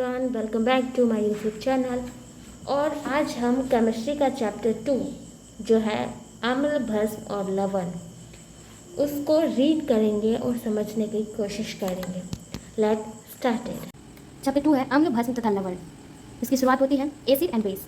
Everyone, welcome back to my YouTube channel. और आज हम केमिस्ट्री का चैप्टर 2 जो है अम्ल, भस्म और लवण, उसको रीड करेंगे और समझने की कोशिश करेंगे। Late started. चैप्टर 2 है अम्ल, भस्म तथा लवण। इसकी शुरुआत होती है एसिड एंड बेस।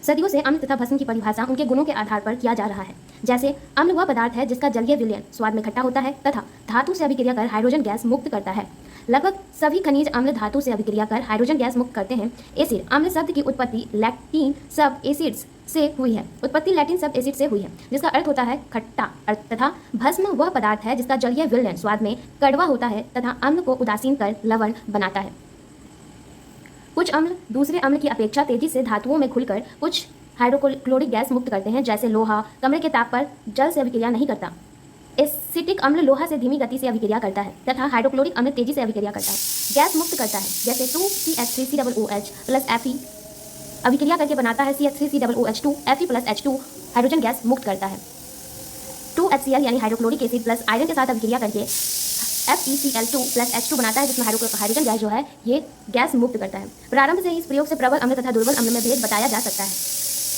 सदियों से अम्ल तथा भस्म की परिभाषा उनके गुणों के आधार पर किया जा रहा है। जैसे अम्ल वह पदार्थ है जिसका जलीय विलयन स्वाद में खट्टा होता है तथा धातु से अभिक्रिया कर हाइड्रोजन गैस मुक्त करता है। लगभग सभी खनिज अम्ल धातु से अभिक्रिया कर हाइड्रोजन गैस मुक्त करते हैं। एसिड अम्ल शब्द की उत्पत्ति लैटिन सब एसिड्स से हुई है। उत्पत्ति लैटिन सब एसिड से हुई है जिसका अर्थ होता है खट्टा तथा भस्म वह पदार्थ है जिसका जलीय विलयन स्वाद में कड़वा होता है तथा अम्ल को उदासीन कर लवण बनाता है। कुछ अम्ल दूसरे अम्ल की अपेक्षा तेजी से धातुओं में घुलकर कुछ हाइड्रोक्लोरिक गैस मुक्त करते हैं। जैसे लोहा कमरे के ताप पर जल से अभिक्रिया नहीं करता। एसिटिक अम्ल लोहा से धीमी गति से अभिक्रिया करता है तथा हाइड्रोक्लोरिक अम्ल तेजी से अभिक्रिया करता है, गैस मुक्त करता है। जैसे 2CH3COOH प्लस Fe अभिक्रिया करके बनाता है CH3COOH2 Fe plus H2 hydrogen gas मुक्त करता है। 2HCl यानी हाइड्रोक्लोरिक एसिड प्लस आयरन के साथ अभिक्रिया करके FeCl2 प्लस H2 बनाता है जिसमें हाइड्रोजन गैस जो है ये गैस मुक्त करता है। प्रारंभ से ही इस प्रयोग से प्रबल अम्ल तथा दुर्बल अम्ल में भेद बताया जा सकता है।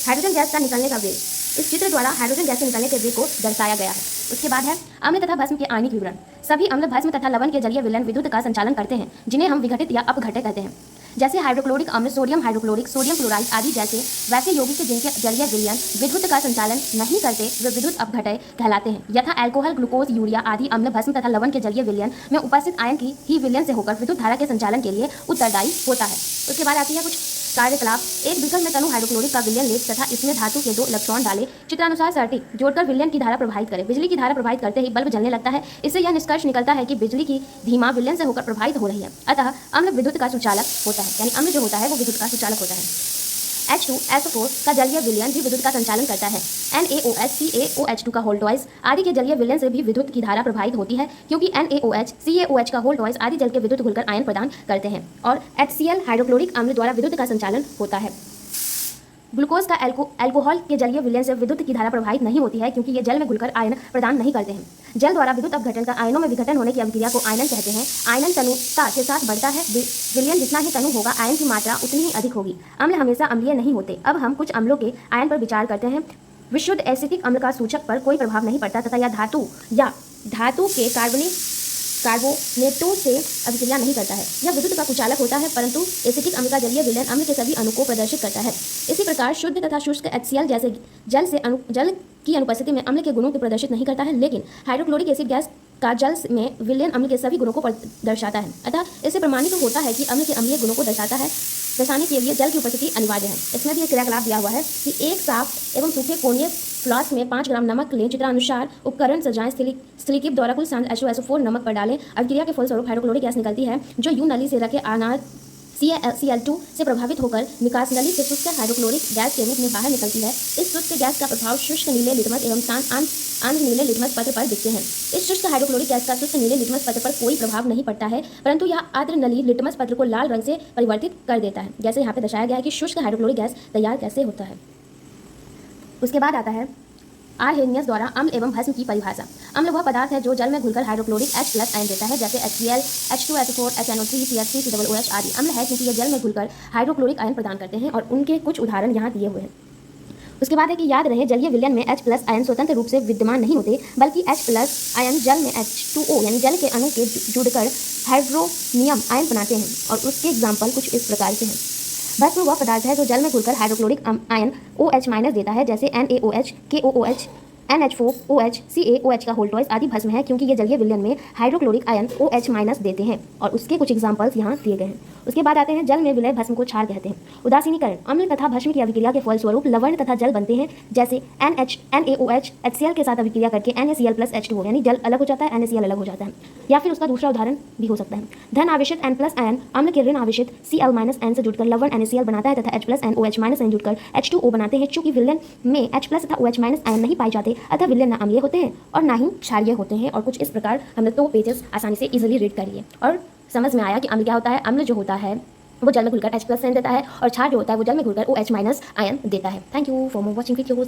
हाइड्रोजन गैस का निकलने का वेग, इस चित्र द्वारा हाइड्रोजन गैस के निकलने के वेग को दर्शाया गया है। उसके बाद है अम्ल तथा भस्म के आणविक विवरण। सभी अम्ल भस्म तथा लवण के जलीय विलयन विद्युत का संचालन करते हैं जिन्हें हम विघटित या अपघट्य कहते हैं। जैसे हाइड्रोक्लोरिक अम्ल सोडियम हाइड्रोक्लोरिक, सोडियम क्लोराइड आदि जैसे वैसे यौगिक जिनके जलीय विलयन विद्युत का संचालन नहीं करते वे विद्युत अपघटय कहलाते हैं। यथा अल्कोहल, ग्लूकोज, यूरिया आदि अम्ल भस्म तथा लवण के जलीय विलयन में उपस्थित आयन की ही विलयन से होकर विद्युत धारा के संचालन के लिए उत्तरदायी होता है। उसके बाद आती है कुछ कार्यकलाप। एक बीकर में तनु हाइड्रोक्लोरिक का विलयन ले तथा इसमें धातु के 2 इलेक्ट्रॉन डाले, चित्रानुसार सर्टिक जोड़कर विलयन की धारा प्रभावित करे। बिजली की धारा प्रभावित करते ही बल्ब जलने लगता है। इससे यह निष्कर्ष निकलता है कि बिजली की धीमा विलयन से होकर प्रभावित हो रही है। अतः अम्ल विद्युत का सुचालक होता है, यानी अम्ल जो होता है वो विद्युत का सुचालक होता है। H2SO4 का जलीय विलयन भी विद्युत का संचालन करता है। NaOH CaOH2 का होल ट्वाइस आदि के जलीय विलयन से भी विद्युत की धारा प्रभावित होती है क्योंकि NaOH CaOH का होल ट्वाइस आदि जल के विद्युत घुलकर आयन प्रदान करते हैं। और HCl हाइड्रोक्लोरिक अम्ल द्वारा विद्युत का संचालन होता है। ग्लूकोज का अल्कोहल के जलीय विलयन से विद्युत की धारा प्रभावित नहीं होती है क्योंकि ये जल में घुलकर आयन प्रदान नहीं करते हैं। जल द्वारा विद्युत अपघटन का आयनों में विघटन होने की अभिक्रिया को आयनन कहते हैं। आयनन तनुता के साथ बढ़ता है। विलयन जितना ही तनु होगा आयन की मात्रा उतनी ही अधिक होगी। अम्ल हमेशा अम्लीय नहीं होते। अब हम कुछ अम्लों के आयन पर विचार करते हैं। विशुद्ध एसिटिक अम्ल का सूचक पर कोई प्रभाव नहीं पड़ता तथा यह धातु के कार्बोनेटों से अभिक्रिया नहीं करता है। यह विद्युत का कुचालक होता है परंतु एसिटिक अम्ल का जलीय विलयन अम्ल के सभी अणु को प्रदर्शित करता है। इसी प्रकार शुद्ध तथा शुष्क HCl जैसे जल की अनुपस्थिति में अम्ल के गुणों को प्रदर्शित नहीं करता है, लेकिन हाइड्रोक्लोरिक एसिड गैस का जल में विलयन अम्ल के सभी गुणों को दर्शाता है। अतः इससे प्रमाणित होता है कि अम्ल के अम्लीय गुणों को दर्शाने के लिए जल की उपस्थिति अनिवार्य है। इसमें भी एक क्रियाकलाप दिया हुआ है कि एक साफ एवं सूखे कोणीय फ्लास्क में 5 ग्राम नमक लें, चित्रानुसार उपकरण सजाएं, स्थिरीकीप द्वारा कुल सांद्र H2SO4 नमक पर डालें। अभिक्रिया के फलस्वरूप हाइड्रोक्लोरिक गैस निकलती है जो यू नली से रखे अनार CaCl2 से प्रभावित होकर निकास नली से शुष्क हाइड्रोक्लोरिक गैस के रूप में बाहर निकलती है। इस शुष्क गैस का प्रभाव शुष्क नीले लिटमस एवं आंध्र नीले लिटमस पत्र पर दिखते हैं। इस शुष्क हाइड्रोक्लोरिक गैस का शुष्क नीले लिटमस पत्र पर कोई प्रभाव नहीं पड़ता है परंतु यह आर्द्र नली लिटमस पत्र को लाल रंग से परिवर्तित कर देता है। जैसे यहाँ पे दर्शाया गया है कि शुष्क हाइड्रोक्लोरिक गैस तैयार कैसे होता है। उसके बाद आता है आर्हेनियस द्वारा अम्ल एवं भस्म की परिभाषा। अम्ल वह पदार्थ है जो जल में घुलकर हाइड्रोक्लोरिक H प्लस आयन देता है। जैसे HCl, H2SO4, HNO3, CH3COOH आदि अम्ल है क्योंकि ये जल में घुलकर हाइड्रोक्लोरिक आयन प्रदान करते हैं और उनके कुछ उदाहरण यहाँ दिए हुए हैं। उसके बाद है कि याद रहे जलीय विलयन में H प्लस आयन स्वतंत्र रूप से विद्यमान नहीं होते बल्कि H प्लस आयन जल में H2O यानी जल के अणु के जुड़कर हाइड्रोनियम आयन बनाते हैं और उसके एग्जाम्पल कुछ इस प्रकार के हैं। भस्म वह पदार्थ है जो जल में घुलकर हाइड्रोक्लोरिक आयन OH- देता है। जैसे NaOH KOOH NH4OH CaOH का होल ट्वाइस आदि भस्म है क्योंकि ये जलीय विलयन में हाइड्रोक्लोरिक आयन OH- देते हैं और उसके कुछ एग्जाम्पल्स यहाँ दिए गए हैं। उसके बाद आते हैं जल में विलय भस्म को क्षार कहते हैं। उदासीनीकरण अम्ल तथा भस्म की अभिक्रिया के फलस्वरूप लवण तथा जल बनते हैं। जैसे NaOH HCl के साथ अभिक्रिया करके NaCl प्लस H2O यानी जल अलग हो जाता है, NaCl अलग हो जाता है। या फिर उसका दूसरा उदाहरण भी हो सकता है। धन आवेशित N प्लस आयन अम्ल के ऋण आवेशित Cl-N से जुड़कर लवण NaCl बनाता है तथा H plus N OH- N जुड़कर H2O बनाते हैं। चूंकि विलयन में H प्लस तथा OH- आयन नहीं पाए जाते अतः विलयन न अम्लीय होते हैं और ना ही क्षारीय होते हैं। और कुछ इस प्रकार हमने 2 पेजेस आसानी से इजीली रीड कर लिए और समझ में आया कि अम्ल क्या होता है। अम्ल जो होता है वो जल में घुलकर H प्लस आयन देता है और क्षार जो होता है वो जल में घुलकर OH- आयन देता है। Thank you for watching videos.